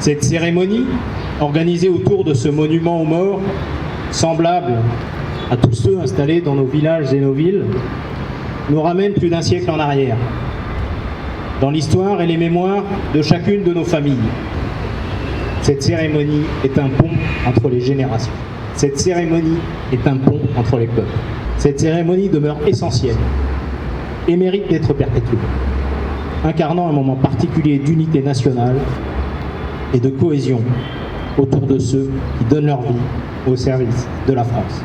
Cette cérémonie, organisée autour de ce monument aux morts, semblable à tous ceux installés dans nos villages et nos villes, nous ramène plus d'un siècle en arrière, dans l'histoire et les mémoires de chacune de nos familles. Cette cérémonie est un pont entre les générations. Cette cérémonie est un pont entre les peuples. Cette cérémonie demeure essentielle et mérite d'être perpétuée, incarnant un moment particulier d'unité nationale et de cohésion autour de ceux qui donnent leur vie au service de la France.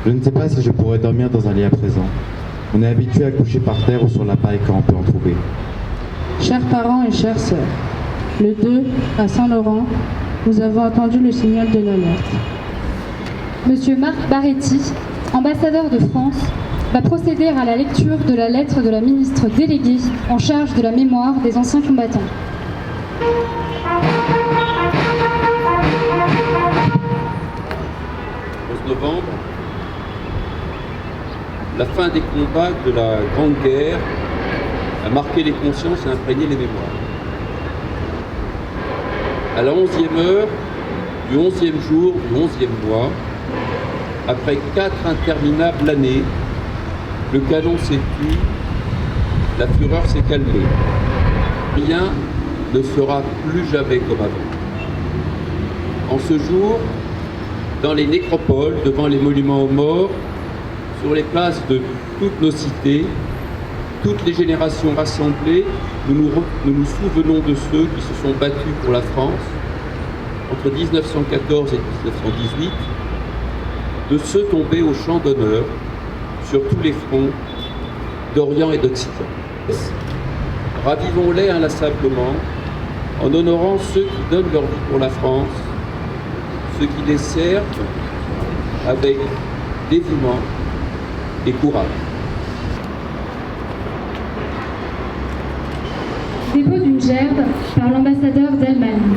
Je ne sais pas si je pourrais dormir dans un lit à présent. On est habitué à coucher par terre ou sur la paille quand on peut en trouver. Chers parents et chères sœurs, le 2 à Saint-Laurent, nous avons entendu le signal de l'alerte. Monsieur Marc Baretti, ambassadeur de France, va procéder à la lecture de la lettre de la ministre déléguée en charge de la mémoire des anciens combattants. Novembre, la fin des combats de la Grande Guerre a marqué les consciences et imprégné les mémoires. À la 11e heure du 11e jour du 11e mois, après 4 interminables années, le canon s'est tu, la fureur s'est calmée. Rien ne sera plus jamais comme avant. En ce jour, dans les nécropoles, devant les monuments aux morts, sur les places de toutes nos cités, toutes les générations rassemblées, nous nous souvenons de ceux qui se sont battus pour la France entre 1914 et 1918, de ceux tombés au champ d'honneur sur tous les fronts d'Orient et d'Occident. Ravivons-les inlassablement en honorant ceux qui donnent leur vie pour la France, ceux qui les servent avec dévouement et courage. Dépôt d'une gerbe par l'ambassadeur d'Allemagne.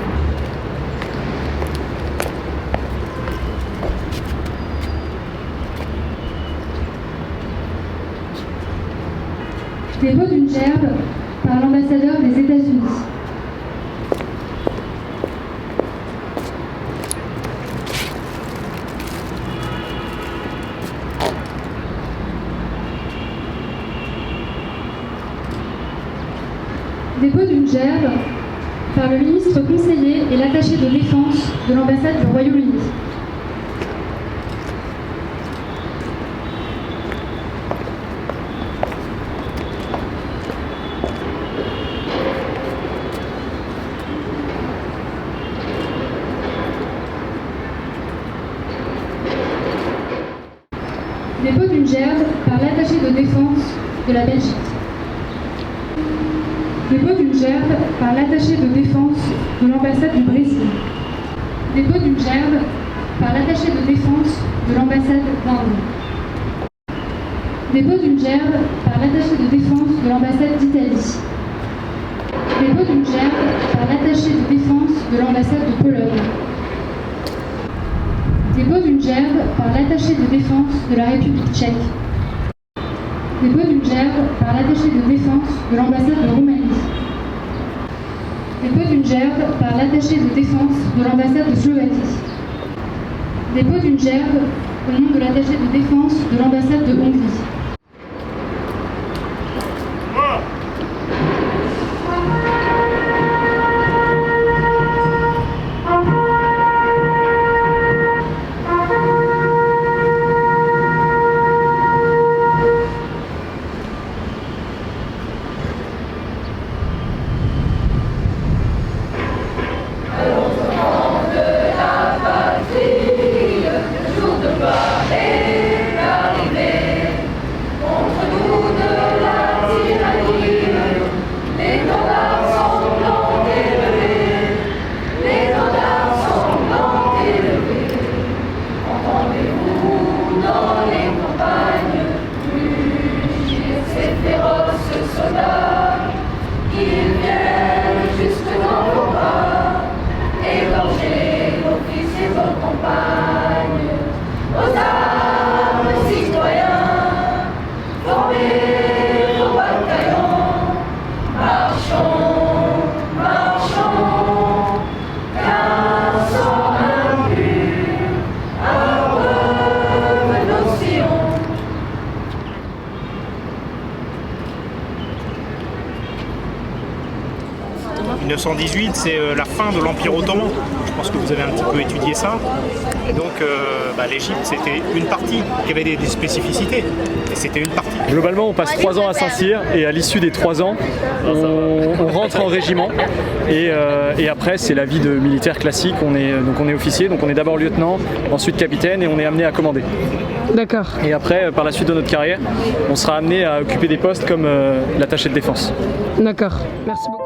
Dépôt d'une gerbe par l'ambassadeur des États-Unis. Dépôt d'une gerbe par le ministre conseiller et l'attaché de défense de l'ambassade du Royaume-Uni. Dépôt d'une gerbe par l'attaché de défense de la Belgique. Dépôt d'une gerbe par l'attaché de défense de l'ambassade du Brésil. Dépôt d'une gerbe par l'attaché de défense de l'ambassade d'Inde. Dépôt d'une gerbe par l'attaché de défense de l'ambassade d'Italie. Dépôt d'une gerbe par l'attaché de défense de l'ambassade de Pologne. Dépôt d'une gerbe par l'attaché de défense de la République tchèque. Dépôt d'une gerbe par l'attaché de défense de l'ambassade de Roumanie. Dépôt d'une gerbe par l'attaché de défense de l'ambassade de Slovaquie. Dépôt d'une gerbe au nom de l'attaché de défense de l'ambassade de Hongrie. 1918, c'est la fin de l'Empire ottoman. Je pense que vous avez un petit peu étudié ça. Et donc l'Égypte, c'était une partie qui avait des spécificités. Et c'était une partie. Globalement, on passe 3 ans à Saint-Cyr et à l'issue des 3 ans, on rentre en régiment. Et après, c'est la vie de militaire classique. On est officier, donc on est d'abord lieutenant, ensuite capitaine et on est amené à commander. D'accord. Et après, par la suite de notre carrière, on sera amené à occuper des postes comme l'attaché de défense. D'accord. Merci beaucoup.